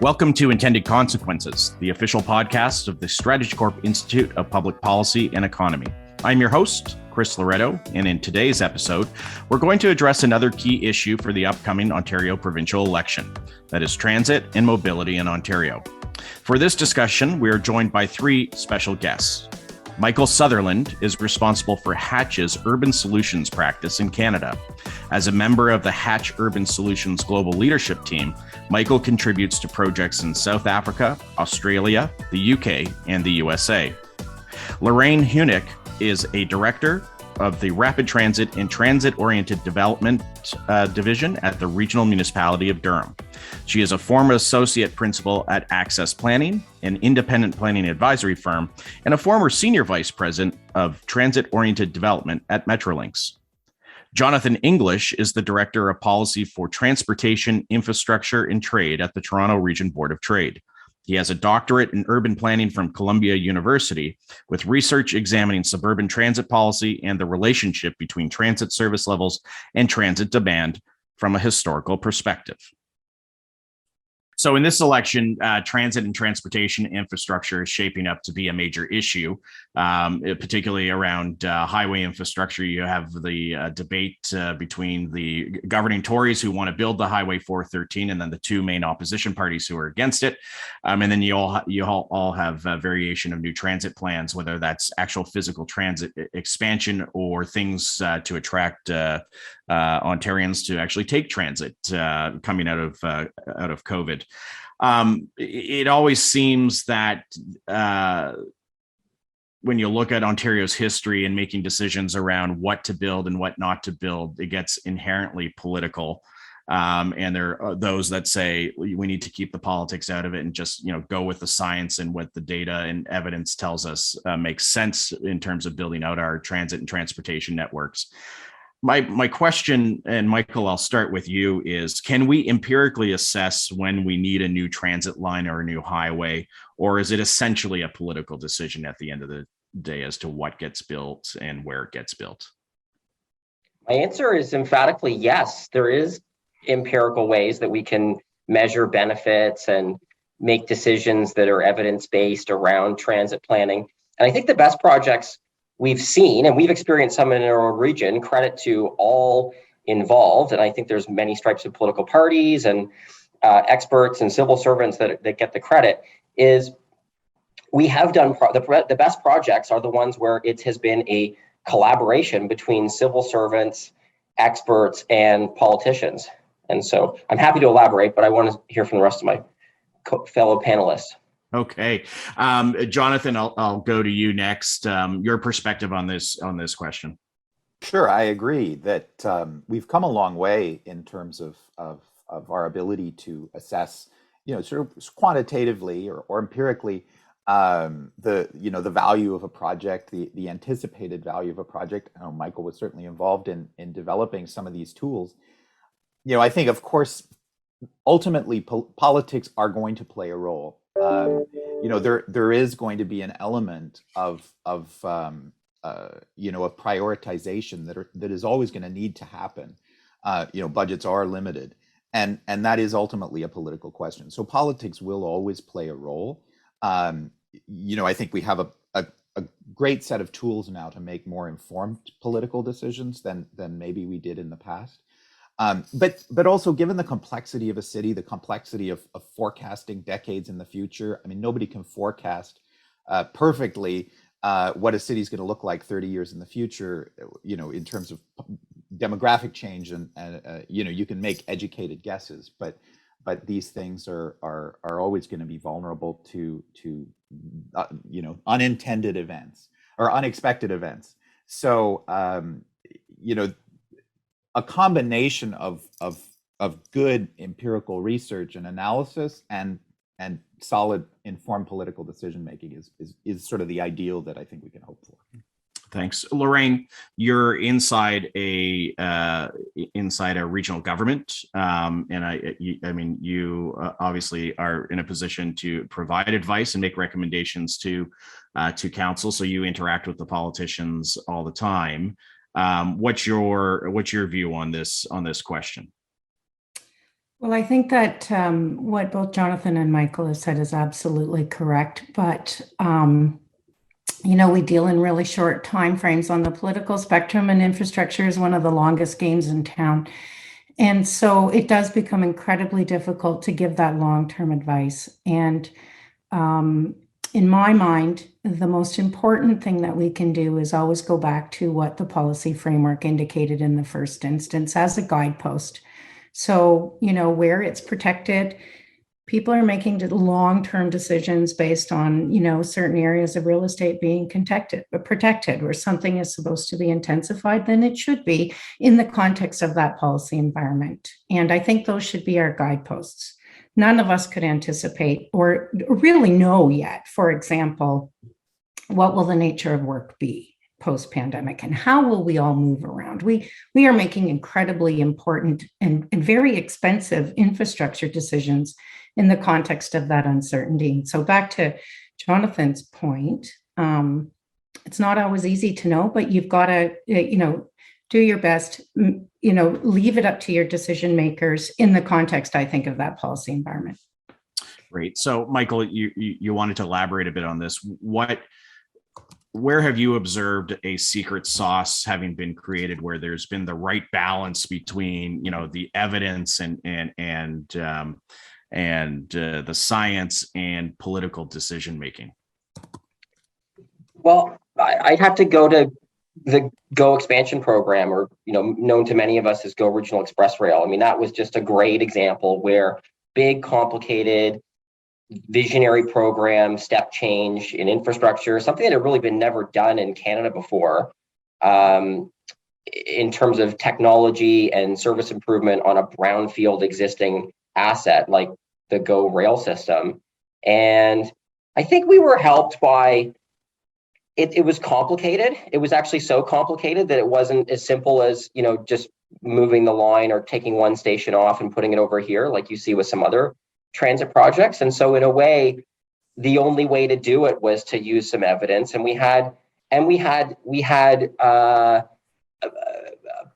Welcome to Intended Consequences, the official podcast of the StrategyCorp Institute of Public Policy and Economy. I'm your host, Chris Loreto, and in today's episode, we're going to address another key issue for the upcoming Ontario provincial election, that is transit and mobility in Ontario. For this discussion, we are joined by three special guests. Michael Sutherland is responsible for Hatch's Urban Solutions practice in Canada. As a member of the Hatch Urban Solutions Global Leadership Team, Michael contributes to projects in South Africa, Australia, the UK, and the USA. Lorraine Huinink is a director of the Rapid Transit and Transit-Oriented Development Division at the Regional Municipality of Durham. She is a former associate principal at Access Planning, an independent planning advisory firm, and a former senior vice president of transit-oriented development at Metrolinx. Jonathan English is the Director of Policy for Transportation, Infrastructure, and Trade at the Toronto Region Board of Trade. He has a doctorate in urban planning from Columbia University, with research examining suburban transit policy and the relationship between transit service levels and transit demand from a historical perspective. So in this election, transit and transportation infrastructure is shaping up to be a major issue, particularly around highway infrastructure. You have the debate between the governing Tories who want to build the Highway 413 and then the two main opposition parties who are against it. And then you all have a variation of new transit plans, whether that's actual physical transit expansion or things to attract Ontarians to actually take transit coming out of COVID. It always seems that when you look at Ontario's history and making decisions around what to build and what not to build, it gets inherently political. And there are those that say we need to keep the politics out of it and just go with the science and what the data and evidence tells us makes sense in terms of building out our transit and transportation networks. My question, and Michael, I'll start with you, is can we empirically assess when we need a new transit line or a new highway, or is it essentially a political decision at the end of the day as to what gets built and where it gets built? My answer is emphatically yes. There is empirical ways that we can measure benefits and make decisions that are evidence-based around transit planning. And I think the best projects we've seen, and we've experienced some in our own region, credit to all involved. And I think there's many stripes of political parties and experts and civil servants that get the credit, is we have done the best projects are the ones where it has been a collaboration between civil servants, experts, and politicians. And so I'm happy to elaborate, but I want to hear from the rest of my fellow panelists. Okay, Jonathan, I'll go to you next. Your perspective on this question. Sure, I agree that we've come a long way in terms of our ability to assess, sort of quantitatively or empirically, the value of a project, the anticipated value of a project. I know Michael was certainly involved in developing some of these tools. I think, of course, ultimately politics are going to play a role. There is going to be an element of prioritization that is always going to need to happen. Budgets are limited, and that is ultimately a political question. So politics will always play a role. I think we have a great set of tools now to make more informed political decisions than maybe we did in the past. But also, given the complexity of a city, the complexity of forecasting decades in the future, I mean, nobody can forecast perfectly what a city is going to look like 30 years in the future, in terms of demographic change, and you can make educated guesses, but these things are always going to be vulnerable to unintended events or unexpected events. So a combination of good empirical research and analysis and solid informed political decision making is sort of the ideal that I think we can hope for. Thanks, Lorraine. You're inside a regional government, and I mean, you obviously are in a position to provide advice and make recommendations to council. So you interact with the politicians all the time. What's your view on this question? Well, I think that what both Jonathan and Michael have said is absolutely correct. But we deal in really short time frames on the political spectrum, and infrastructure is one of the longest games in town. And so it does become incredibly difficult to give that long-term advice. And um, in my mind, the most important thing that we can do is always go back to what the policy framework indicated in the first instance as a guidepost. So, where it's protected, people are making long-term decisions based on, certain areas of real estate being protected, where something is supposed to be intensified, then it should be in the context of that policy environment. And I think those should be our guideposts. None of us could anticipate or really know yet, for example, what will the nature of work be post-pandemic, and how will we all move around? We are making incredibly important and very expensive infrastructure decisions in the context of that uncertainty. So back to Jonathan's point, it's not always easy to know, but you've got to, do your best, leave it up to your decision makers in the context, I think, of that policy environment. Great. So, Michael, you wanted to elaborate a bit on this. Where have you observed a secret sauce having been created, where there's been the right balance between, the evidence and the science and political decision making? Well, I'd have to go to the GO expansion program, or known to many of us as GO Regional Express Rail. I mean, that was just a great example where big, complicated, visionary program, step change in infrastructure, something that had really been never done in Canada before, in terms of technology and service improvement on a brownfield existing asset like the GO rail system. And I think we were helped by it was complicated. It was actually so complicated that it wasn't as simple as, just moving the line or taking one station off and putting it over here, like you see with some other transit projects. And so in a way, the only way to do it was to use some evidence. And we had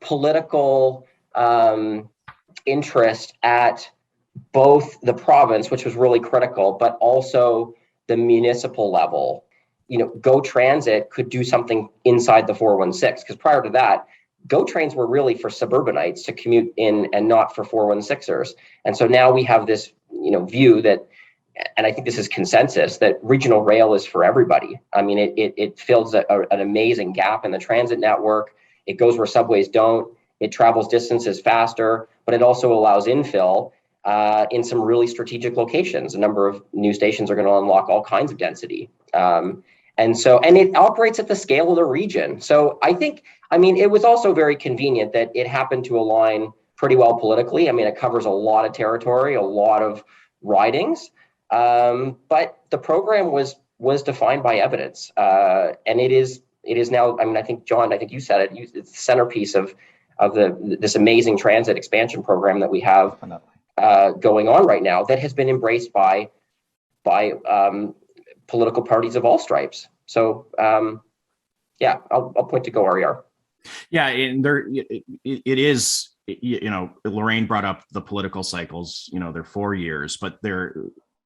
political interest at both the province, which was really critical, but also the municipal level. GO Transit could do something inside the 416, because prior to that, GO trains were really for suburbanites to commute in and not for 416ers. And so now we have this, view that, and I think this is consensus, that regional rail is for everybody. I mean, it fills an amazing gap in the transit network. It goes where subways don't. It travels distances faster, but it also allows infill in some really strategic locations. A number of new stations are going to unlock all kinds of density. And it operates at the scale of the region. So it was also very convenient that it happened to align pretty well politically. I mean, it covers a lot of territory, a lot of ridings, but the program was defined by evidence, and it is now. I mean, I think John, you said it. It's the centerpiece of this amazing transit expansion program that we have going on right now, that has been embraced by political parties of all stripes. So, I'll point to GO-RER. Yeah, and it is. Lorraine brought up the political cycles. They're 4 years, but there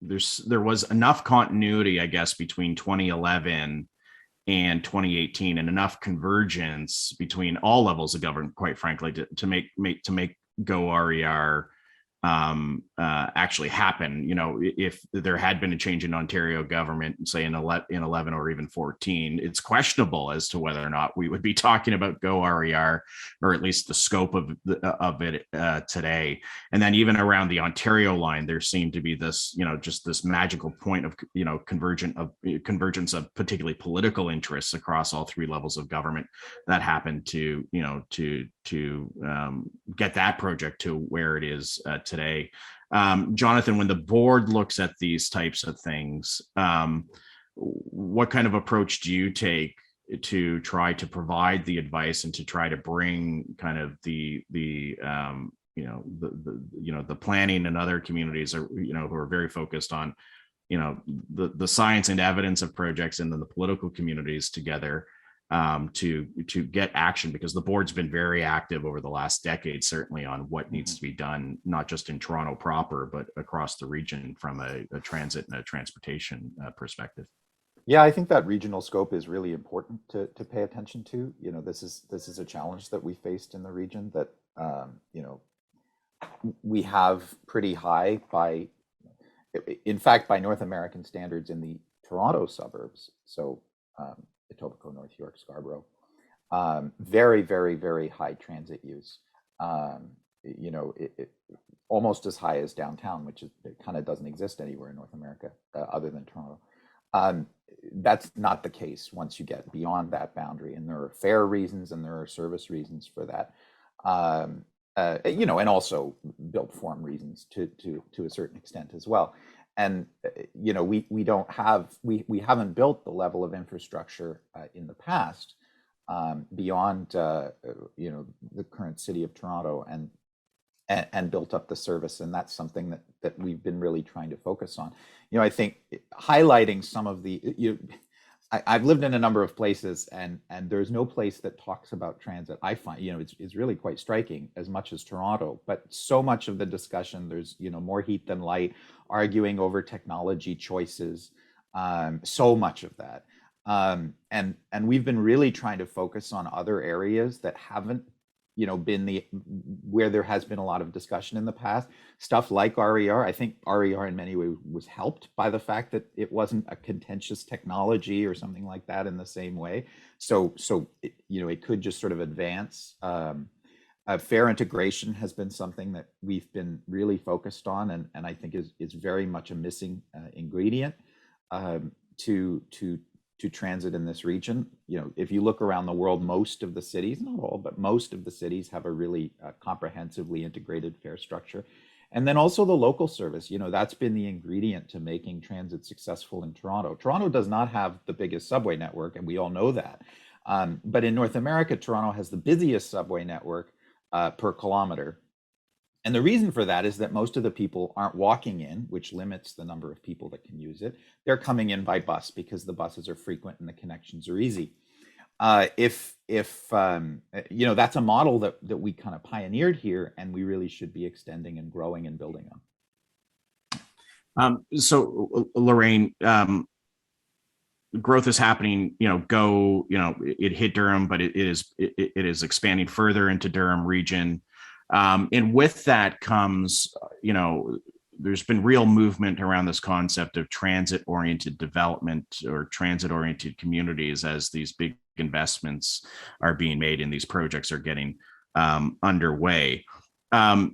was enough continuity, I guess, between 2011 and 2018, and enough convergence between all levels of government, quite frankly, to make GO-RER actually happen. If there had been a change in Ontario government, say in 11 or even 14, it's questionable as to whether or not we would be talking about GO-RER, or at least the scope of it today. And then even around the Ontario line, there seemed to be this, just this magical point of, convergence of particularly political interests across all three levels of government that happened to get that project to where it is today. Jonathan, when the board looks at these types of things, what kind of approach do you take to try to provide the advice and to try to bring kind of the planning and other communities are, who are very focused on, the science and evidence of projects, and then the political communities together, to get action, because the board's been very active over the last decade, certainly on what needs to be done, not just in Toronto proper, but across the region from a transit and a transportation perspective. Yeah, I think that regional scope is really important to pay attention to. You know, this is a challenge that we faced in the region that you know, we have pretty high in fact, by North American standards in the Toronto suburbs. So Etobicoke, North York, Scarborough, very, very, very high transit use. You know, almost as high as downtown, which it kind of doesn't exist anywhere in North America other than Toronto. That's not the case once you get beyond that boundary, and there are fare reasons and there are service reasons for that. You know, and also built form reasons to a certain extent as well. And you know, we haven't built the level of infrastructure in the past beyond you know, the current city of Toronto, and built up the service, and that's something that we've been really trying to focus on. You know, I think highlighting some of the I've lived in a number of places, and there's no place that talks about transit. I find, you know, it's really quite striking, as much as Toronto, but so much of the discussion, there's, you know, more heat than light, arguing over technology choices, so much of that. And we've been really trying to focus on other areas that haven't, you know, been where there has been a lot of discussion in the past. Stuff like RER. I think RER in many ways was helped by the fact that it wasn't a contentious technology or something like that in the same way. So you know, it could just sort of advance. Fare integration has been something that we've been really focused on, and I think is very much a missing ingredient to transit in this region. You know, if you look around the world, most of the cities, not all, but most of the cities have a really comprehensively integrated fare structure. And then also the local service, you know, that's been the ingredient to making transit successful in Toronto. Toronto does not have the biggest subway network, and we all know that. But in North America, Toronto has the busiest subway network per kilometer. And the reason for that is that most of the people aren't walking in, which limits the number of people that can use it. They're coming in by bus because the buses are frequent and the connections are easy. If you know, that's a model that we kind of pioneered here, and we really should be extending and growing and building on. So Lorraine, growth is happening, you know, it hit Durham, but it is expanding further into Durham region. And with that comes, you know, there's been real movement around this concept of transit-oriented development or transit-oriented communities as these big investments are being made and these projects are getting underway. You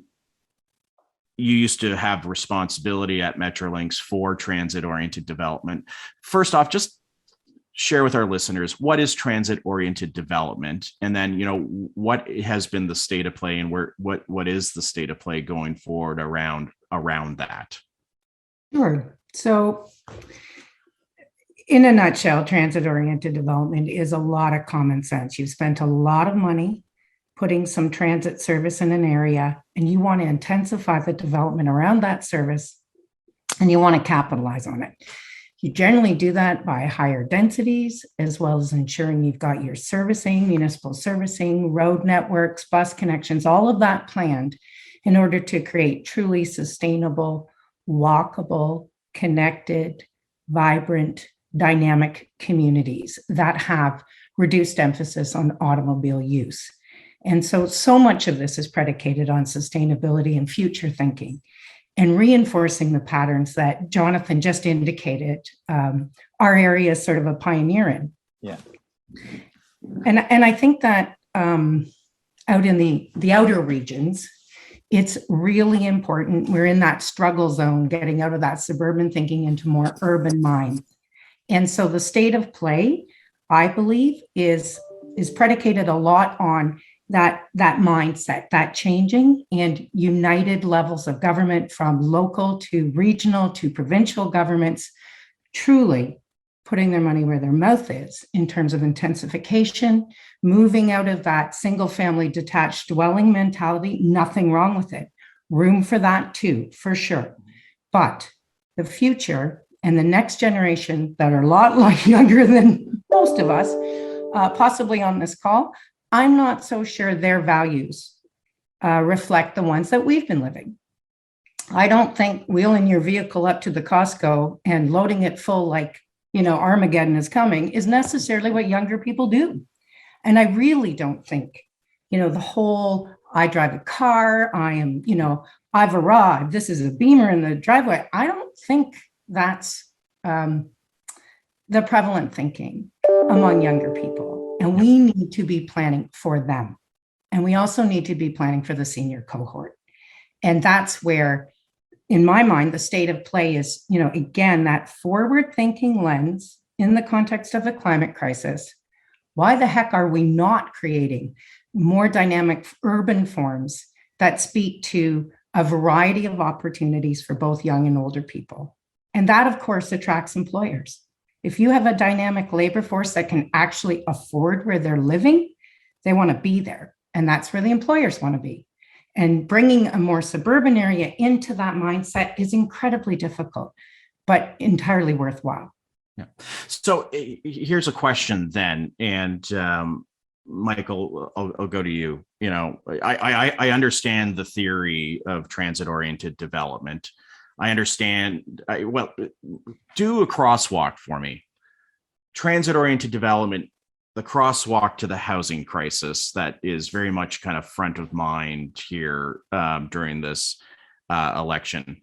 used to have responsibility at Metrolinx for transit-oriented development. First off, just share with our listeners, what is transit-oriented development? And then, you know, what has been the state of play, and what is the state of play going forward around that? Sure. So in a nutshell, transit-oriented development is a lot of common sense. You've spent a lot of money putting some transit service in an area, and you want to intensify the development around that service, and you want to capitalize on it. You generally do that by higher densities, as well as ensuring you've got your servicing, municipal servicing, road networks, bus connections, all of that planned in order to create truly sustainable, walkable, connected, vibrant, dynamic communities that have reduced emphasis on automobile use. And so much of this is predicated on sustainability and future thinking, and reinforcing the patterns that Jonathan just indicated our area is sort of a pioneer in. Yeah. And I think that out in the outer regions, it's really important. We're in that struggle zone, getting out of that suburban thinking into more urban mind. And so the state of play, I believe, is predicated a lot on that mindset, that changing and united levels of government, from local to regional to provincial governments, truly putting their money where their mouth is in terms of intensification, moving out of that single family detached dwelling mentality. Nothing wrong with it. Room for that too, for sure. But the future and the next generation that are a lot younger than most of us possibly on this call, I'm not so sure their values reflect the ones that we've been living. I don't think wheeling your vehicle up to the Costco and loading it full like, Armageddon is coming is necessarily what younger people do. And I really don't think, the whole, I drive a car, I've arrived, this is a Beamer in the driveway. I don't think that's the prevalent thinking among younger people. And we need to be planning for them. And we also need to be planning for the senior cohort. And that's where, in my mind, the state of play is, again, that forward-thinking lens in the context of the climate crisis. Why the heck are we not creating more dynamic urban forms that speak to a variety of opportunities for both young and older people? And that, of course, attracts employers. If you have a dynamic labor force that can actually afford where they're living, they want to be there. And that's where the employers want to be. And bringing a more suburban area into that mindset is incredibly difficult, but entirely worthwhile. Yeah. So here's a question then, and Michael, I'll go to you. I understand the theory of transit-oriented development. I understand. Do a crosswalk for me. Transit-oriented development, the crosswalk to the housing crisis that is very much kind of front of mind here during this election.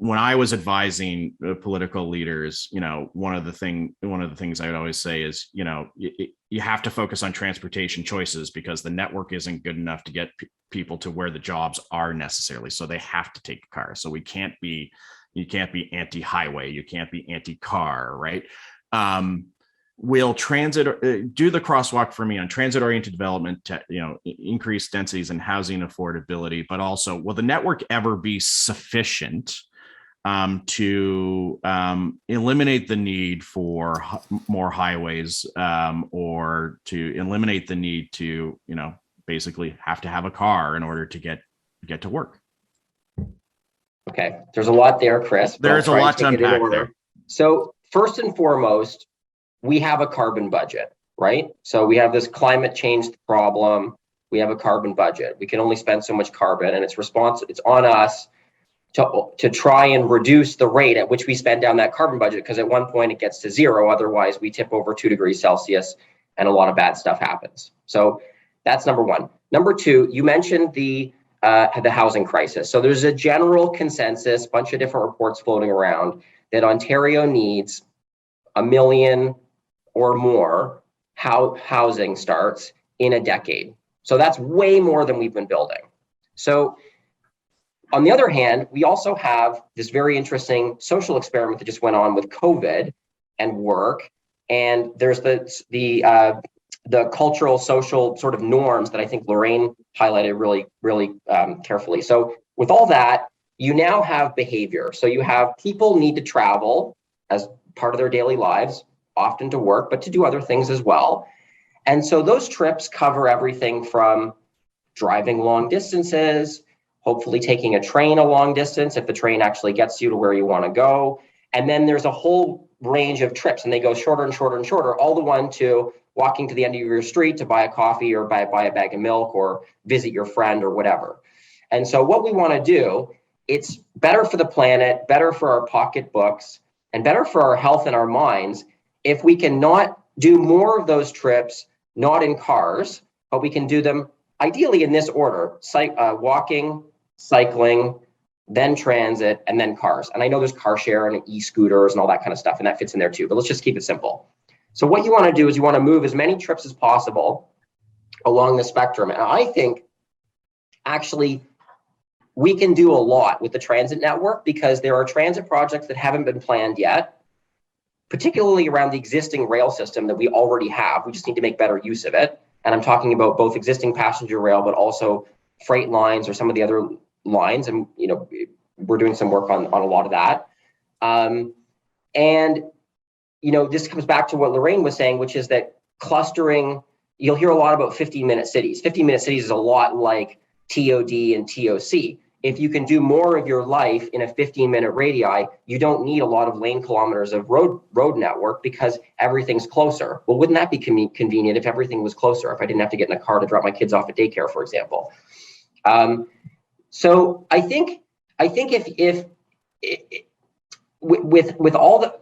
When I was advising political leaders, one of the things I would always say is, you have to focus on transportation choices because the network isn't good enough to get people to where the jobs are necessarily. So they have to take a car. So you can't be anti-highway, you can't be anti-car, right? Will transit do the crosswalk for me on transit-oriented development to, increase densities and housing affordability, but also will the network ever be sufficient to eliminate the need for more highways or to eliminate the need to, basically have to have a car in order to get to work? Okay, there's a lot there, Chris. There's a lot to unpack there. So first and foremost, we have a carbon budget, right? So we have this climate change problem. We have a carbon budget. We can only spend so much carbon, and it's on us to try and reduce the rate at which we spend down that carbon budget, because at one point it gets to zero. Otherwise, we tip over 2 degrees Celsius and a lot of bad stuff happens. So that's number one. Number two, you mentioned the housing crisis. So there's a general consensus, bunch of different reports floating around, that Ontario needs 1 million or more housing starts in a decade. So that's way more than we've been building. So on the other hand, we also have this very interesting social experiment that just went on with COVID and work. And there's the cultural, social sort of norms that I think Lorraine highlighted really, really carefully. So with all that, you now have behavior. So you have people need to travel as part of their daily lives, often to work, but to do other things as well. And so those trips cover everything from driving long distances, hopefully taking a train a long distance if the train actually gets you to where you want to go. And then there's a whole range of trips, and they go shorter and shorter and shorter, all the one to walking to the end of your street to buy a coffee or buy a bag of milk or visit your friend or whatever. And so what we want to do, it's better for the planet, better for our pocketbooks, and better for our health and our minds if we can not do more of those trips, not in cars, but we can do them ideally in this order: walking, cycling, then transit, and then cars. And I know there's car share and e-scooters and all that kind of stuff, and that fits in there too, but let's just keep it simple. So what you want to do is you want to move as many trips as possible along the spectrum. And I think actually we can do a lot with the transit network, because there are transit projects that haven't been planned yet, particularly around the existing rail system that we already have. We just need to make better use of it. And I'm talking about both existing passenger rail, but also freight lines or some of the other lines. And, we're doing some work on a lot of that. This comes back to what Lorraine was saying, which is that clustering, you'll hear a lot about 15-minute cities. 15-minute cities is a lot like TOD and TOC. if you can do more of your life in a 15-minute radii, you don't need a lot of lane kilometers of road network because everything's closer. Well, wouldn't that be convenient if everything was closer, if I didn't have to get in a car to drop my kids off at daycare, for example? So I think if with all the,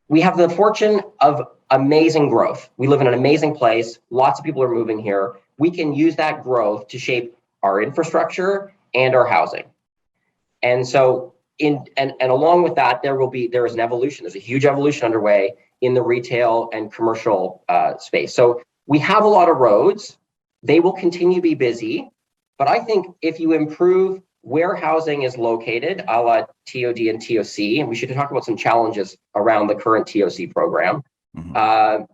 we have the fortune of amazing growth. We live in an amazing place. Lots of people are moving here. We can use that growth to shape our infrastructure and our housing. And so and along with that, there is an evolution. There's a huge evolution underway in the retail and commercial space. So we have a lot of roads. They will continue to be busy. But I think if you improve where housing is located, a la TOD and TOC, and we should talk about some challenges around the current TOC program. Mm-hmm.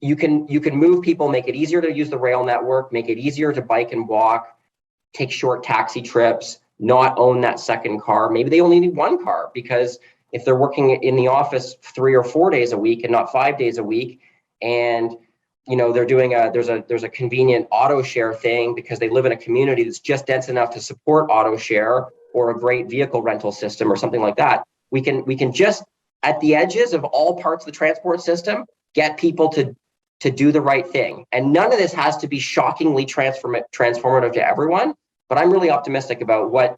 You can move people, make it easier to use the rail network, make it easier to bike and walk, take short taxi trips, not own that second car. Maybe they only need one car, because if they're working in the office 3 or 4 days a week and not 5 days a week, and they're doing there's a convenient auto share thing because they live in a community that's just dense enough to support auto share or a great vehicle rental system or something like that. We can just at the edges of all parts of the transport system get people to do the right thing. And none of this has to be shockingly transformative to everyone, but I'm really optimistic about what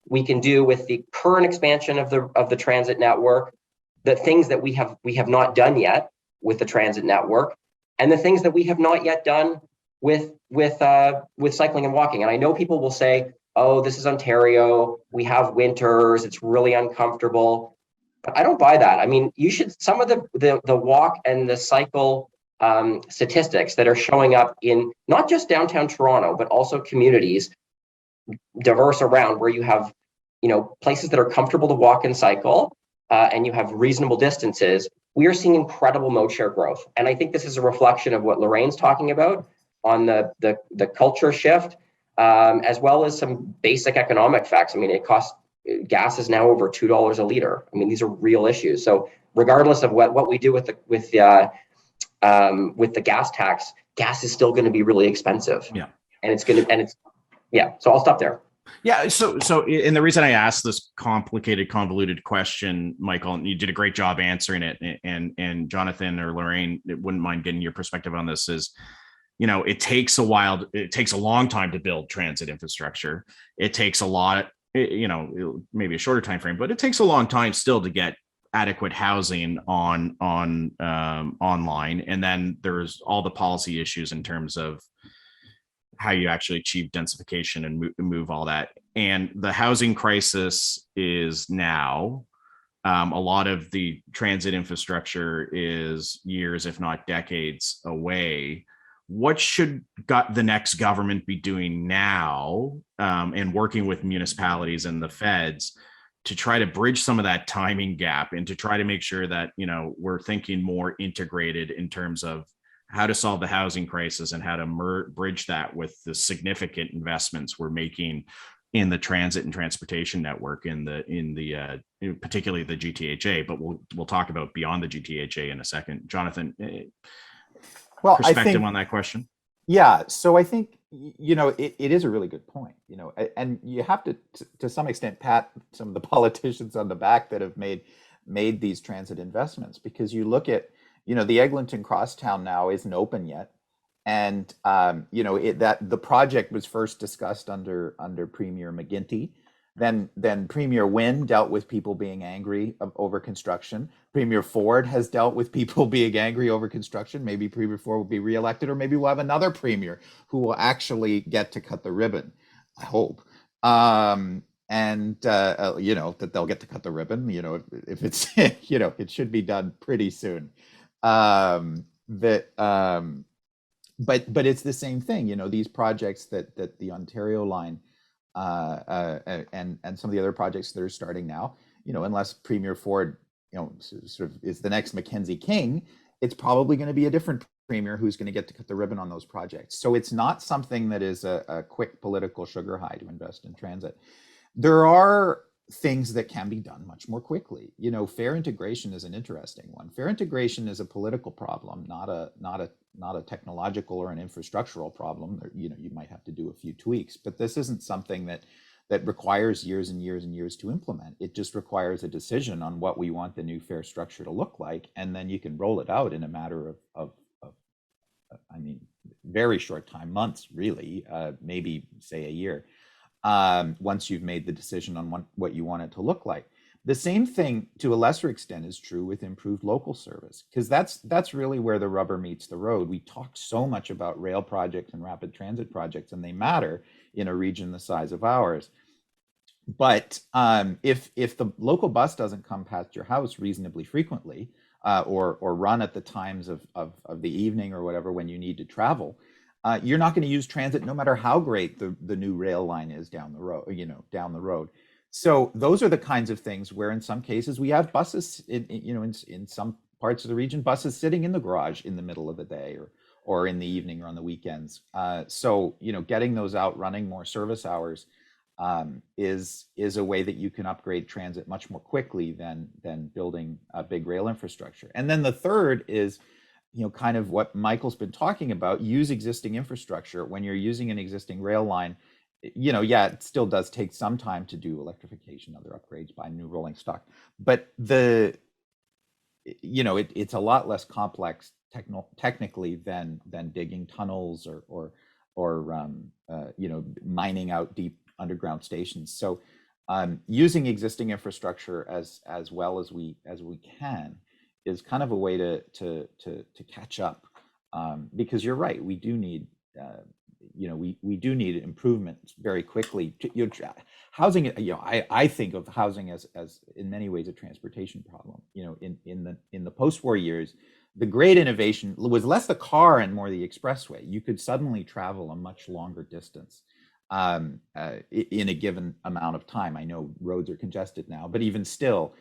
we can do with the current expansion of the transit network, the things that we have not done yet with the transit network, and the things that we have not yet done with cycling and walking. And I know people will say, "Oh, this is Ontario. We have winters. It's really uncomfortable." But I don't buy that. I mean, you should, some of the walk and the cycle statistics that are showing up in not just downtown Toronto, but also communities diverse around, where you have places that are comfortable to walk and cycle, and you have reasonable distances. We are seeing incredible mode share growth. And I think this is a reflection of what Lorraine's talking about on the culture shift, as well as some basic economic facts. I mean, gas is now over $2 a liter. I mean, these are real issues. So regardless of what we do with the gas tax, gas is still going to be really expensive. Yeah. So I'll stop there. Yeah. So, and the reason I asked this complicated, convoluted question, Michael, and you did a great job answering it, and Jonathan or Lorraine wouldn't mind getting your perspective on this, is, it takes a while. It takes a long time to build transit infrastructure. It takes a lot, maybe a shorter time frame, but it takes a long time still to get adequate housing online. And then there's all the policy issues in terms of how you actually achieve densification and move all that. And the housing crisis is now, a lot of the transit infrastructure is years, if not decades away. What should the next government be doing now, and working with municipalities and the feds to try to bridge some of that timing gap, and to try to make sure that, we're thinking more integrated in terms of how to solve the housing crisis and how to bridge that with the significant investments we're making in the transit and transportation network in the particularly the GTHA, but we'll talk about beyond the GTHA in a second. Jonathan, perspective on that question? Yeah, so I think it is a really good point. And you have to some extent pat some of the politicians on the back that have made these transit investments, because you look at the Eglinton Crosstown now isn't open yet, and that the project was first discussed under Premier McGuinty. Then Premier Wynne dealt with people being angry over construction. Premier Ford has dealt with people being angry over construction. Maybe Premier Ford will be reelected, or maybe we'll have another premier who will actually get to cut the ribbon. I hope. That they'll get to cut the ribbon. If it's it should be done pretty soon. But it's the same thing. These projects that the Ontario line and some of the other projects that are starting now, unless Premier Ford, sort of is the next Mackenzie King, it's probably going to be a different premier who's going to get to cut the ribbon on those projects. So it's not something that is a quick political sugar high to invest in transit. There are things that can be done much more quickly. Fare integration is an interesting one. Fare integration is a political problem, not a technological or an infrastructural problem. You might have to do a few tweaks, but this isn't something that requires years and years and years to implement. It just requires a decision on what we want the new fare structure to look like, and then you can roll it out in a matter of I mean, very short time, months, really, maybe say a year, once you've made the decision on what you want it to look like. The same thing, to a lesser extent, is true with improved local service, because that's really where the rubber meets the road. We talk so much about rail projects and rapid transit projects, and they matter in a region the size of ours. But if the local bus doesn't come past your house reasonably frequently, or run at the times of the evening or whatever when you need to travel, you're not going to use transit no matter how great the new rail line is down the road. So those are the kinds of things where in some cases we have buses in some parts of the region, buses sitting in the garage in the middle of the day or in the evening or on the weekends. So getting those out running more service hours is a way that you can upgrade transit much more quickly than building a big rail infrastructure. And then the third is, kind of what Michael's been talking about, use existing infrastructure. When you're using an existing rail line, it still does take some time to do electrification, other upgrades, buy new rolling stock, but it's a lot less complex technically than digging tunnels or mining out deep underground stations. So using existing infrastructure as well as we can is kind of a way to catch up, because you're right, we do need we do need improvements very quickly. Housing, I think of housing as in many ways a transportation problem. In the post-war years, the great innovation was less the car and more the expressway. You could suddenly travel a much longer distance in a given amount of time. I know roads are congested now, but even still,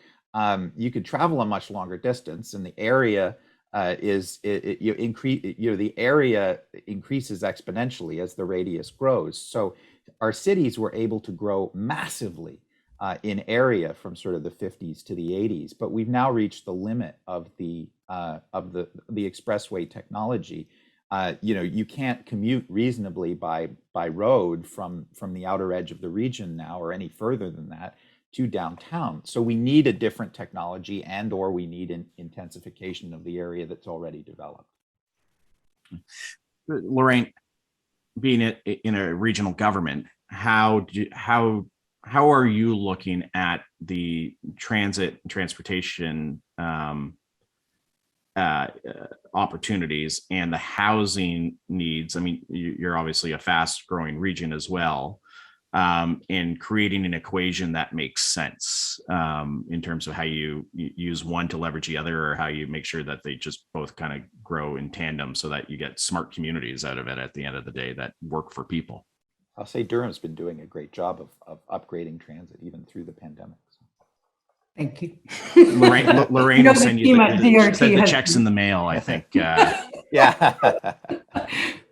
you could travel a much longer distance, and the area the area increases exponentially as the radius grows. So our cities were able to grow massively in area from sort of the 50s to the 80s, but we've now reached the limit of the expressway technology. You can't commute reasonably by road from the outer edge of the region now, or any further than that, to downtown. So we need a different technology, or we need an intensification of the area that's already developed. Lorraine, being in a regional government, how are you looking at the transportation opportunities and the housing needs? I mean, you're obviously a fast growing region as well, in creating an equation that makes sense in terms of how you use one to leverage the other, or how you make sure that they just both kind of grow in tandem so that you get smart communities out of it at the end of the day that work for people. I'll say Durham's been doing a great job of upgrading transit even through the pandemic. Thank you. Lorraine will send you the checks in the mail, I think. Yeah.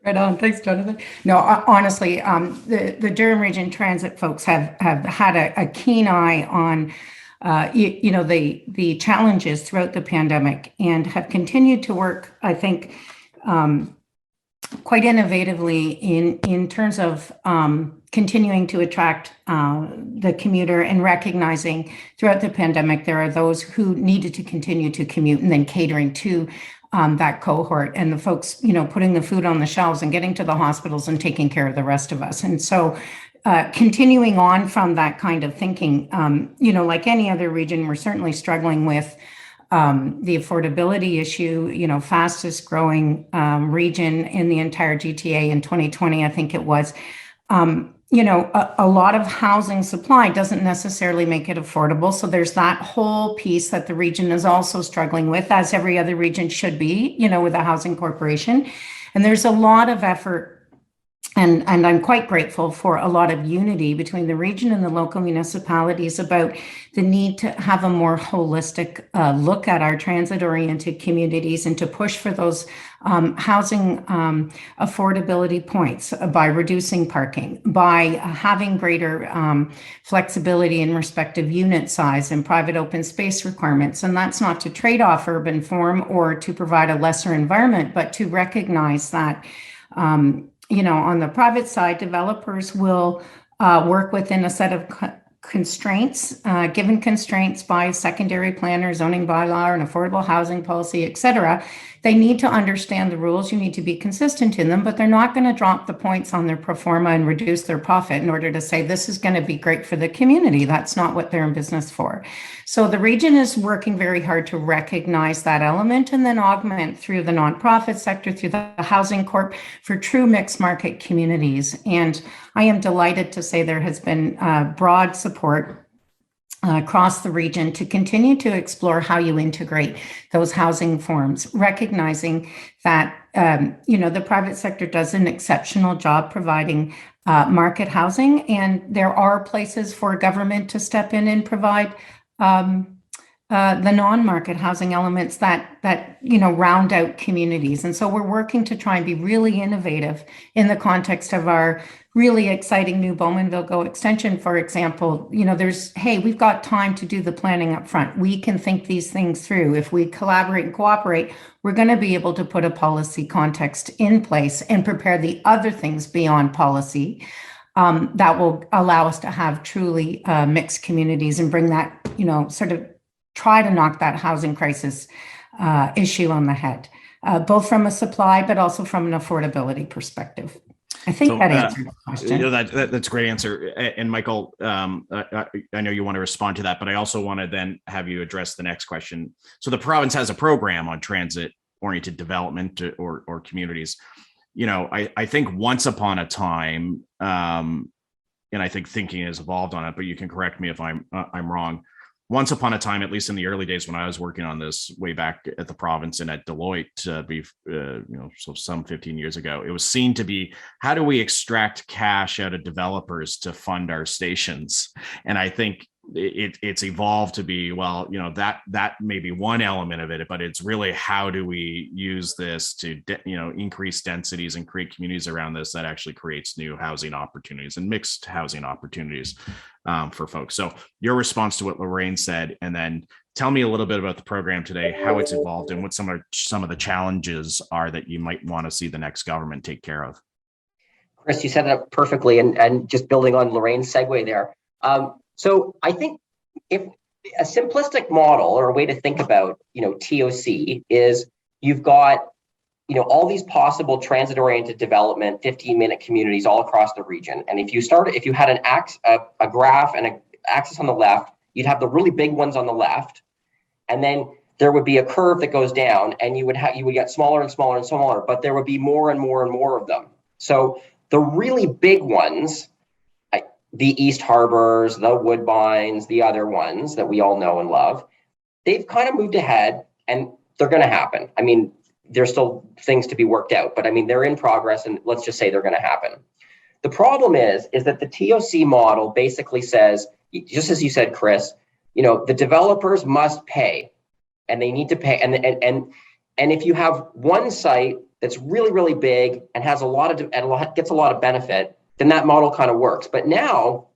Right on. Thanks, Jonathan. No, honestly, the Durham Region Transit folks have had a keen eye on, the challenges throughout the pandemic, and have continued to work, I think, quite innovatively in terms of continuing to attract the commuter, and recognizing throughout the pandemic there are those who needed to continue to commute, and then catering to that cohort, and the folks, putting the food on the shelves and getting to the hospitals and taking care of the rest of us. And so continuing on from that kind of thinking, like any other region, we're certainly struggling with the affordability issue, fastest growing region in the entire GTA in 2020, I think it was. A lot of housing supply doesn't necessarily make it affordable. So there's that whole piece that the region is also struggling with, as every other region should be, with a housing corporation. And there's a lot of effort, and I'm quite grateful for a lot of unity between the region and the local municipalities about the need to have a more holistic look at our transit-oriented communities, and to push for those housing affordability points by reducing parking, by having greater flexibility in respect of unit size and private open space requirements. And that's not to trade off urban form or to provide a lesser environment, but to recognize that on the private side, developers will work within a set of constraints, given constraints by secondary planner, zoning bylaw, and affordable housing policy, et cetera. They need to understand the rules. You need to be consistent in them, but they're not going to drop the points on their pro forma and reduce their profit in order to say this is going to be great for the community. That's not what they're in business for. So the region is working very hard to recognize that element and then augment through the nonprofit sector, through the housing corp, for true mixed market communities. And I am delighted to say there has been broad support across the region to continue to explore how you integrate those housing forms, recognizing that the private sector does an exceptional job providing market housing, and there are places for government to step in and provide the non-market housing elements that round out communities. And so we're working to try and be really innovative in the context of our really exciting new Bowmanville Go extension, for example. We've got time to do the planning up front. We can think these things through. If we collaborate and cooperate, we're going to be able to put a policy context in place and prepare the other things beyond policy that will allow us to have truly mixed communities and bring that, sort of try to knock that housing crisis issue on the head, both from a supply, but also from an affordability perspective. I think that answered the question. That's a great answer. And Michael, I know you want to respond to that, but I also want to then have you address the next question. So the province has a program on transit-oriented development or communities. I think once upon a time, and I think thinking has evolved on it, but you can correct me if I'm wrong. Once upon a time, at least in the early days when I was working on this way back at the province and at Deloitte, so some 15 years ago, it was seen to be, how do we extract cash out of developers to fund our stations? And I think it's evolved to be, that may be one element of it, but it's really how do we use this to increase densities and create communities around this that actually creates new housing opportunities and mixed housing opportunities for folks. So your response to what Lorraine said, and then tell me a little bit about the program today, how it's evolved, and what some of the challenges are that you might want to see the next government take care of. Chris, you set it up perfectly, and just building on Lorraine's segue there. So I think if a simplistic model or a way to think about, TOC is you've got, all these possible transit-oriented development, 15-minute communities all across the region. And if you had a graph and an axis on the left, you'd have the really big ones on the left, and then there would be a curve that goes down, and you would get smaller and smaller and smaller, but there would be more and more and more of them. So the really big ones, the East Harbors, the Woodbines, the other ones that we all know and love, they've kind of moved ahead, and they're going to happen. I mean, there's still things to be worked out, but I mean, they're in progress, and let's just say they're going to happen. The problem is that the TOC model basically says, just as you said, Chris, the developers must pay, and they need to pay. And if you have one site that's really, really big and has gets a lot of benefit, then that model kind of works. But now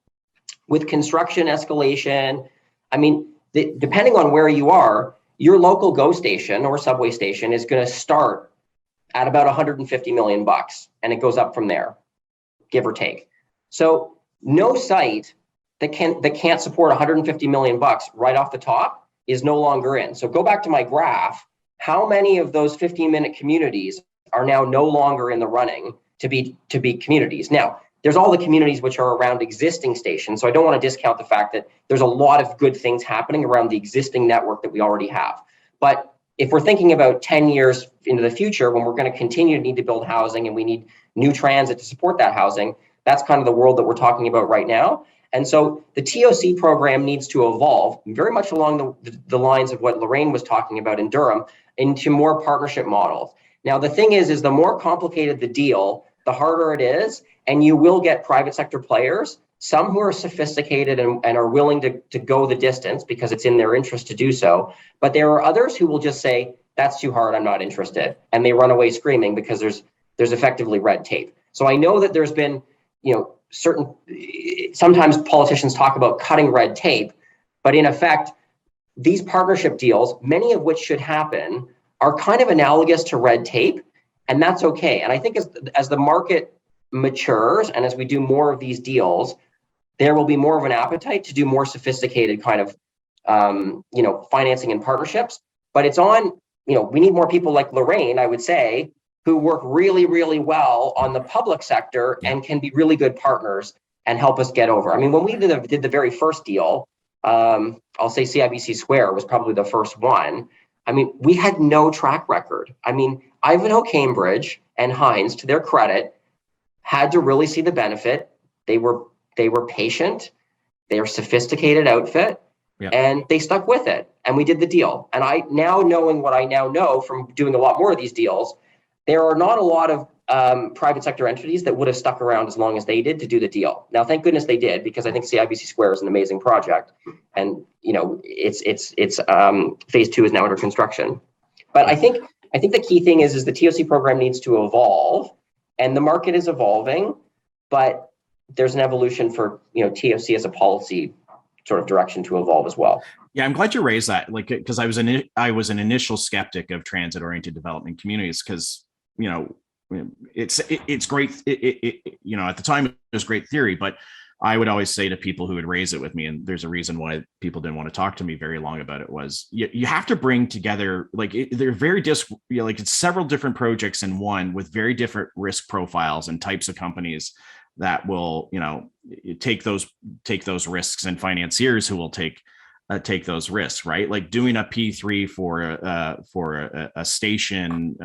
with construction escalation, I mean, depending on where you are, your local GO station or subway station is going to start at about $150 million, and it goes up from there, give or take. So no site that can't support $150 million right off the top is no longer in. So go back to my graph. How many of those 15-minute communities are now no longer in the running to be communities? Now, there's all the communities which are around existing stations. So I don't want to discount the fact that there's a lot of good things happening around the existing network that we already have. But if we're thinking about 10 years into the future, when we're going to continue to need to build housing and we need new transit to support that housing, that's kind of the world that we're talking about right now. And so the TOC program needs to evolve very much along the lines of what Lorraine was talking about in Durham into more partnership models. Now, the thing is the more complicated the deal, the harder it is, and you will get private sector players, some who are sophisticated and are willing to go the distance because it's in their interest to do so. But there are others who will just say, that's too hard, I'm not interested. And they run away screaming because there's effectively red tape. So I know that there's been, sometimes politicians talk about cutting red tape, but in effect, these partnership deals, many of which should happen, are kind of analogous to red tape, and that's okay. And I think as the market matures and as we do more of these deals, there will be more of an appetite to do more sophisticated kind of, financing and partnerships. But it's on, we need more people like Lorraine, I would say, who work really, really well on the public sector and can be really good partners and help us get over. I mean, when we did the very first deal, I'll say CIBC Square was probably the first one. I mean, we had no track record. I mean, Ivanhoe Cambridge and Hines, to their credit, had to really see the benefit. They were patient. They're a sophisticated outfit, and they stuck with it. And we did the deal. And I now, knowing what I now know from doing a lot more of these deals, there are not a lot of private sector entities that would have stuck around as long as they did to do the deal. Now, thank goodness they did, because I think CIBC Square is an amazing project, and it's phase 2 is now under construction. But I think the key thing is the TOC program needs to evolve, and the market is evolving, but there's an evolution for TOC as a policy sort of direction to evolve as well. Yeah, I'm glad you raised that, because I was an initial skeptic of transit-oriented development communities, because it's great. At the time it was great theory, but I would always say to people who would raise it with me, and there's a reason why people didn't want to talk to me very long about it, was you have to bring together, they're very it's several different projects in one with very different risk profiles and types of companies that will take those risks, and financiers who will take those risks, right? Like doing a P3 for a station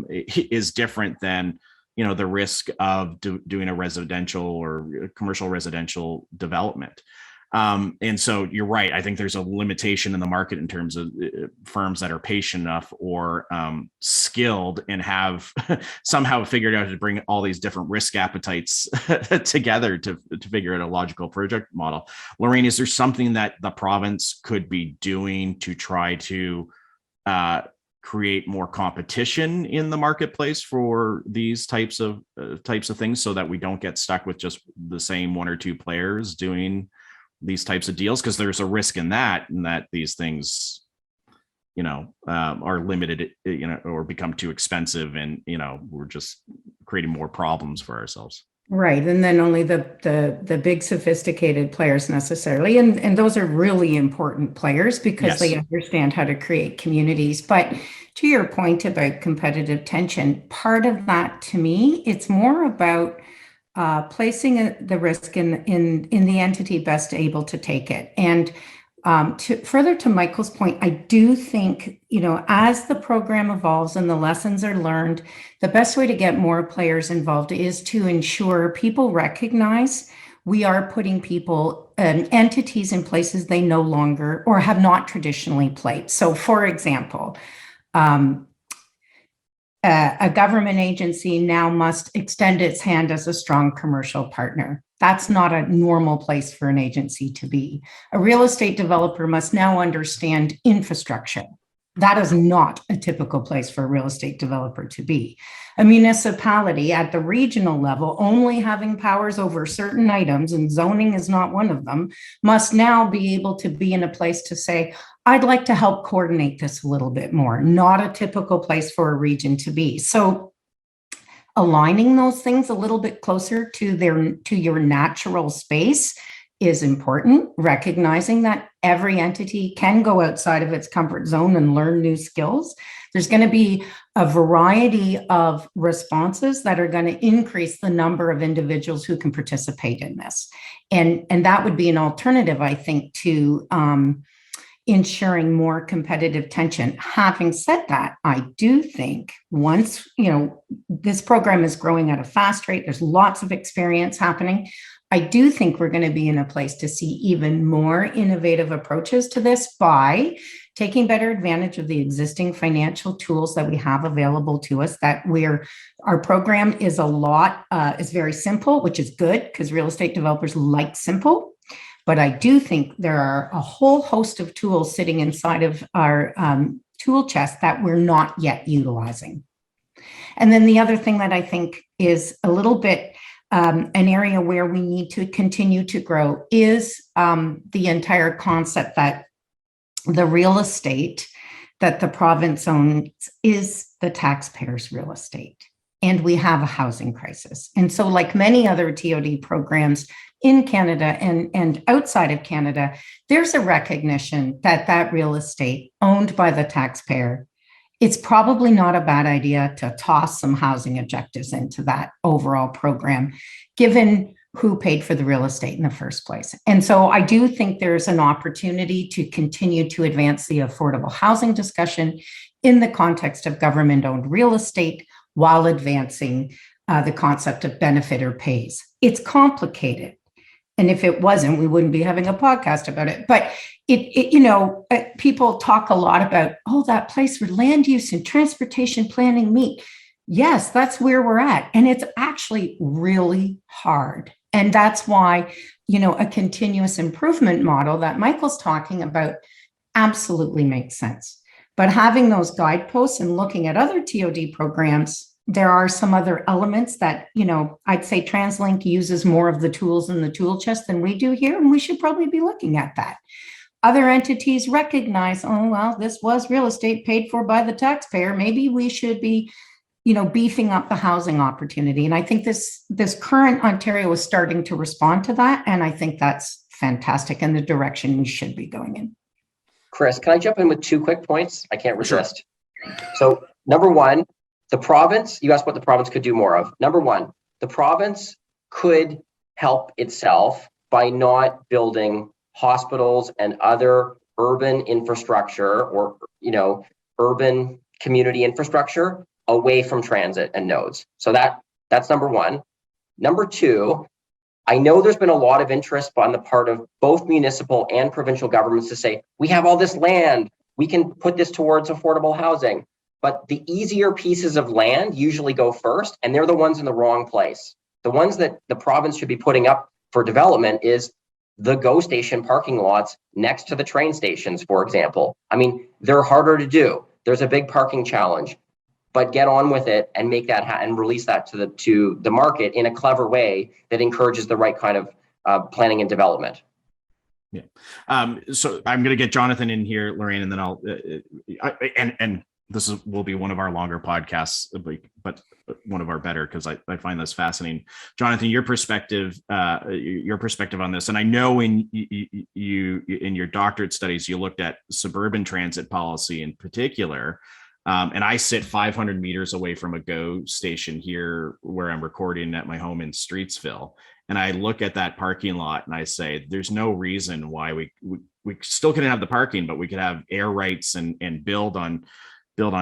is different than the risk of doing a residential or commercial residential development. And so you're right. I think there's a limitation in the market in terms of firms that are patient enough or skilled and have somehow figured out to bring all these different risk appetites together to figure out a logical project model. Lorraine, is there something that the province could be doing to try to create more competition in the marketplace for these types of things, so that we don't get stuck with just the same one or two players doing these types of deals? Because there's a risk in that these things are limited, or become too expensive, and we're just creating more problems for ourselves. Right. And then only the big sophisticated players necessarily. And those are really important players, because they understand how to create communities. But to your point about competitive tension, part of that, to me, it's more about placing the risk in the entity best able to take it. And further to Michael's point, I do think, as the program evolves and the lessons are learned, the best way to get more players involved is to ensure people recognize we are putting people and entities in places they no longer or have not traditionally played. So, for example, a government agency now must extend its hand as a strong commercial partner. That's not a normal place for an agency to be. A real estate developer must now understand infrastructure. That is not a typical place for a real estate developer to be. A municipality at the regional level, only having powers over certain items, and zoning is not one of them, must now be able to be in a place to say, I'd like to help coordinate this a little bit more. Not a typical place for a region to be. So aligning those things a little bit closer to your natural space is important. Recognizing that every entity can go outside of its comfort zone and learn new skills. There's going to be a variety of responses that are going to increase the number of individuals who can participate in this. And that would be an alternative, I think, to ensuring more competitive tension. Having said that, I do think once, this program is growing at a fast rate, there's lots of experience happening. I do think we're going to be in a place to see even more innovative approaches to this by taking better advantage of the existing financial tools that we have available to us. Our program is is very simple, which is good because real estate developers like simple. But I do think there are a whole host of tools sitting inside of our tool chest that we're not yet utilizing. And then the other thing that I think is a little bit an area where we need to continue to grow is the entire concept that the real estate that the province owns is the taxpayers' real estate. and we have a housing crisis. And so, like many other TOD programs in Canada and outside of Canada, there's a recognition that that real estate owned by the taxpayer, it's probably not a bad idea to toss some housing objectives into that overall program, given who paid for the real estate in the first place. And so I do think there's an opportunity to continue to advance the affordable housing discussion in the context of government-owned real estate while advancing the concept of benefit or pays. It's complicated. And if it wasn't, we wouldn't be having a podcast about it. But people talk a lot about, that place where land use and transportation planning meet. Yes, that's where we're at. And it's actually really hard. And that's why, a continuous improvement model that Michael's talking about absolutely makes sense. But having those guideposts and looking at other TOD programs, there are some other elements that, I'd say TransLink uses more of the tools in the tool chest than we do here, and we should probably be looking at that. Other entities recognize, this was real estate paid for by the taxpayer. Maybe we should be, beefing up the housing opportunity. And I think this current Ontario is starting to respond to that. And I think that's fantastic and the direction we should be going in. Chris, can I jump in with 2 quick points? I can't resist. Sure. So number one, the province, you asked what the province could do more of. Number one, the province could help itself by not building hospitals and other urban infrastructure or, urban community infrastructure away from transit and nodes. So that's number one. Number two, I know there's been a lot of interest on the part of both municipal and provincial governments to say, we have all this land, we can put this towards affordable housing. But the easier pieces of land usually go first, and they're the ones in the wrong place. The ones that the province should be putting up for development is the GO station parking lots next to the train stations, for example. I mean, they're harder to do. There's a big parking challenge, but get on with it and make that and release that to the market in a clever way that encourages the right kind of planning and development. Yeah. So I'm going to get Jonathan in here, Lorraine, and then I'll and this will be one of our longer podcasts, but one of our better, because I find this fascinating. Jonathan, your perspective on this, and I know in your doctorate studies you looked at suburban transit policy in particular. And I sit 500 meters away from a GO station here where I'm recording at my home in Streetsville. And I look at that parking lot and I say, there's no reason why we still couldn't have the parking, but we could have air rights and build on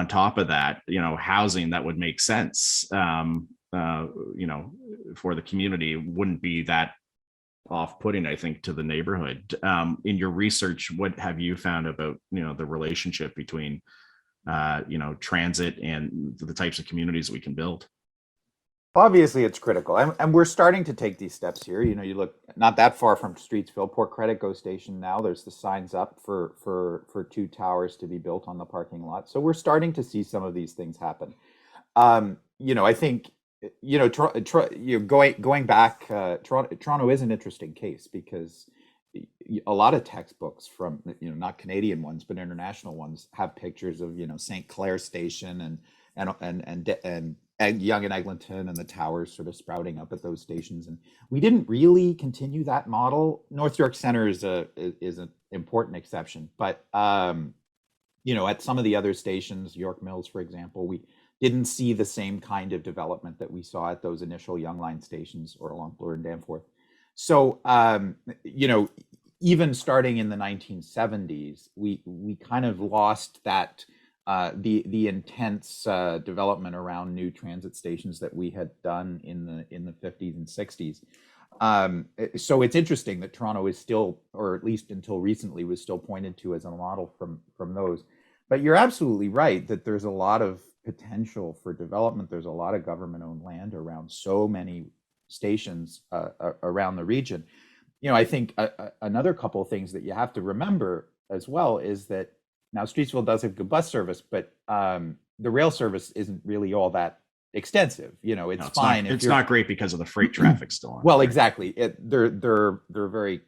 top of that, housing that would make sense, for the community. Wouldn't be that off-putting, I think, to the neighborhood. In your research, what have you found about, the relationship between transit and the types of communities we can build? Obviously, it's critical, and we're starting to take these steps here. You look not that far from Streetsville, Port Credit GO station. Now there's the signs up for 2 towers to be built on the parking lot. So we're starting to see some of these things happen. I think going back, Toronto is an interesting case because a lot of textbooks from not Canadian ones but international ones have pictures of St. Clair Station and Yonge and Eglinton and the towers sort of sprouting up at those stations, and we didn't really continue that model. North York Centre is an important exception, but at some of the other stations, York Mills, for example, we didn't see the same kind of development that we saw at those initial Yonge Line stations or along Bloor and Danforth. So even starting in the 1970s, we kind of lost that. The intense development around new transit stations that we had done in the 50s and 60s. So it's interesting that Toronto is still, or at least until recently, was still pointed to as a model from those. But you're absolutely right that there's a lot of potential for development. There's a lot of government-owned land around so many stations around the region. I think another couple of things that you have to remember as well is that now, Streetsville does have good bus service, but the rail service isn't really all that extensive. It's fine. It's not great because of the freight traffic still on. Well, exactly. There are very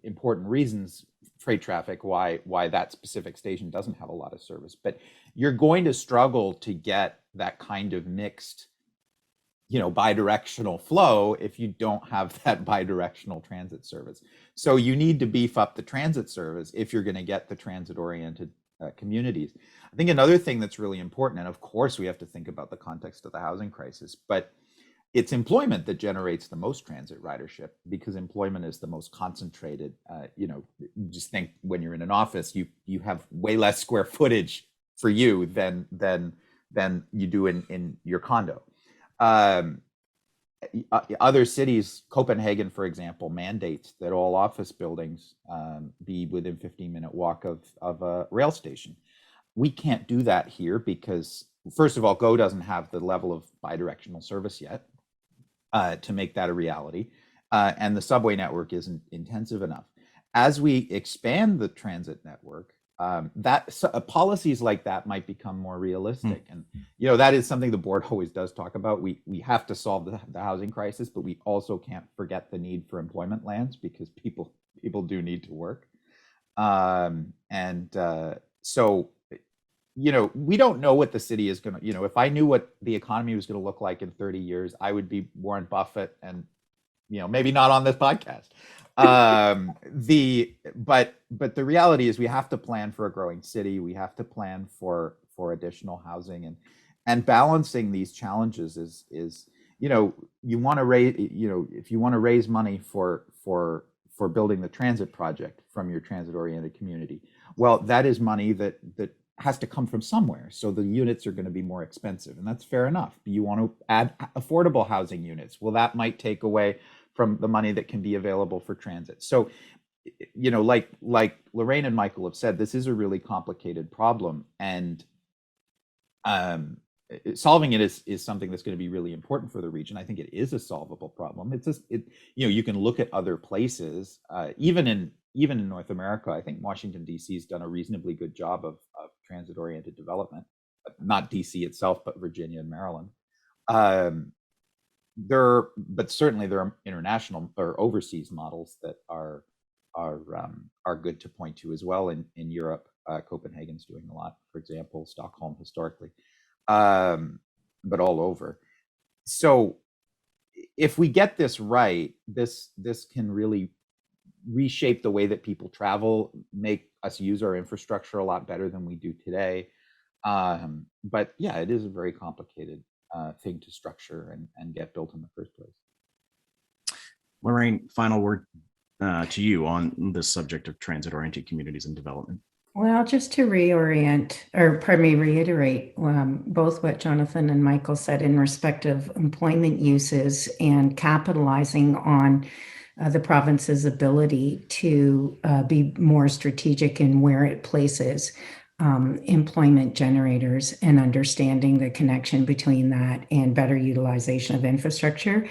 important reasons, freight traffic, why that specific station doesn't have a lot of service. But you're going to struggle to get that kind of mixed bidirectional flow if you don't have that bidirectional transit service. So you need to beef up the transit service if you're going to get the transit-oriented communities. I think another thing that's really important, and of course we have to think about the context of the housing crisis, but it's employment that generates the most transit ridership, because employment is the most concentrated. You just think when you're in an office, you have way less square footage for you than you do in your condo. Other cities, Copenhagen, for example, mandates that all office buildings be within 15-minute walk of a rail station. We can't do that here because, first of all, Go doesn't have the level of bidirectional service yet to make that a reality, and the subway network isn't intensive enough. As we expand the transit network, policies like that might become more realistic. And that is something the board always does talk about. We have to solve the housing crisis, but we also can't forget the need for employment lands, because people do need to work. So we don't know what the city is going to, if I knew what the economy was going to look like in 30 years, I would be Warren Buffett and, maybe not on this podcast. But the reality is we have to plan for a growing city. We have to plan for additional housing, and balancing these challenges is you want to raise, if you want to raise money for building the transit project from your transit oriented community, well, that is money that has to come from somewhere. So the units are going to be more expensive, and that's fair enough. You want to add affordable housing units. Well, that might take away from the money that can be available for transit. So, like Lorraine and Michael have said, this is a really complicated problem, and solving it is something that's going to be really important for the region. I think it is a solvable problem. It's just, you can look at other places, even in North America. I think Washington, D.C. has done a reasonably good job of transit-oriented development, not D.C. itself, but Virginia and Maryland. But certainly there are international or overseas models that are good to point to as well. In Europe, Copenhagen's doing a lot, for example, Stockholm historically, but all over. So if we get this right, this can really reshape the way that people travel, make us use our infrastructure a lot better than we do today. But yeah, it is a very complicated thing to structure and get built in the first place. Lorraine, final word to you on this subject of transit-oriented communities and development. Well, just to reiterate both what Jonathan and Michael said in respect of employment uses and capitalizing on the province's ability to be more strategic in where it places employment generators, and understanding the connection between that and better utilization of infrastructure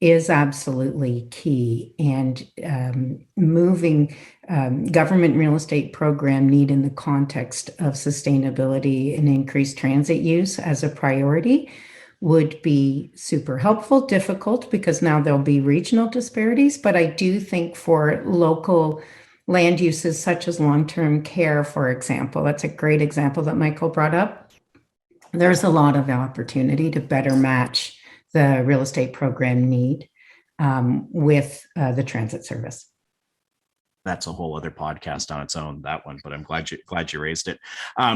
is absolutely key. And moving government real estate program need in the context of sustainability and increased transit use as a priority would be super helpful. Difficult because now there'll be regional disparities, but I do think for local land uses such as long-term care, for example, that's a great example that Michael brought up. There's a lot of opportunity to better match the real estate program need with the transit service. That's a whole other podcast on its own, that one, but I'm glad you raised it.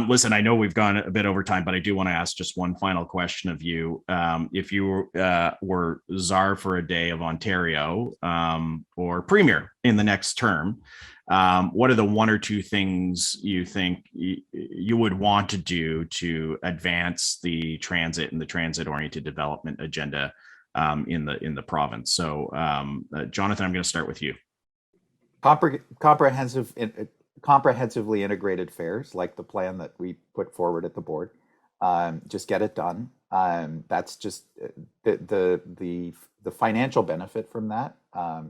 Listen, I know we've gone a bit over time, but I do want to ask just one final question of you. If you were czar for a day of Ontario, or premier in the next term, what are the one or two things you think you would want to do to advance the transit and the transit-oriented development agenda in the province? So, Jonathan, I'm going to start with you. Comprehensively integrated fares, like the plan that we put forward at the board. Just get it done. That's just the financial benefit from that,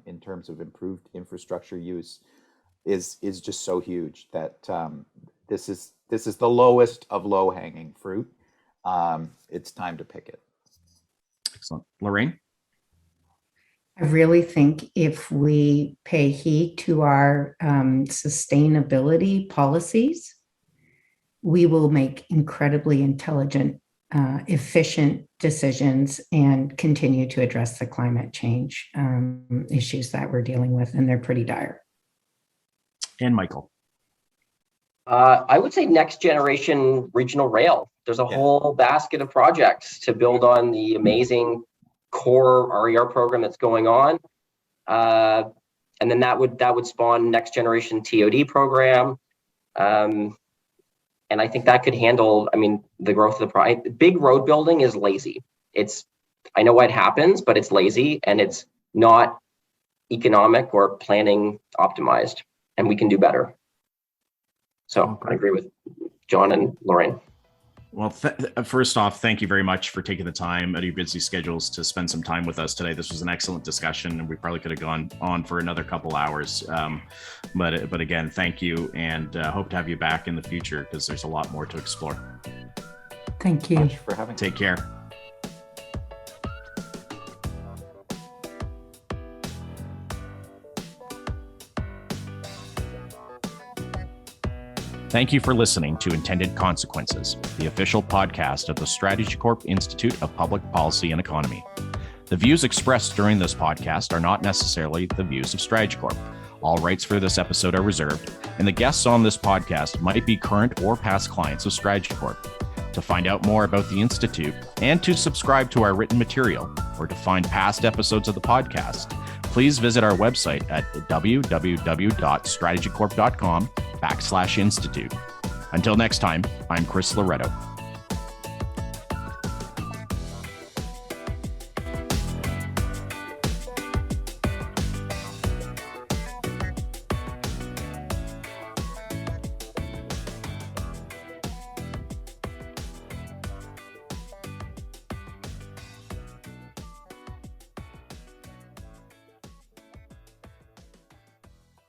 in terms of improved infrastructure use, is just so huge that this is the lowest of low hanging fruit. It's time to pick it. Excellent. Lorraine? I really think if we pay heed to our sustainability policies, we will make incredibly intelligent efficient decisions and continue to address the climate change issues that we're dealing with, and they're pretty dire. And Michael. I would say next generation regional rail. There's a whole basket of projects to build on the amazing core RER program that's going on. And then that would spawn next generation TOD program. And I think that could handle, the growth of the price. Big road building is lazy. I know what happens, but it's lazy and it's not economic or planning optimized, and we can do better. So I agree with John and Lorraine. Well, first off, thank you very much for taking the time out of your busy schedules to spend some time with us today. This was an excellent discussion, and we probably could have gone on for another couple hours. But again, thank you, and hope to have you back in the future because there's a lot more to explore. Thank you. Thanks for having me. Take care. Thank you for listening to Intended Consequences, the official podcast of the StrategyCorp Institute of Public Policy and Economy. The views expressed during this podcast are not necessarily the views of StrategyCorp. All rights for this episode are reserved, and the guests on this podcast might be current or past clients of StrategyCorp. To find out more about the Institute and to subscribe to our written material or to find past episodes of the podcast, please visit our website at www.strategycorp.com/institute. Until next time, I'm Chris Loreto.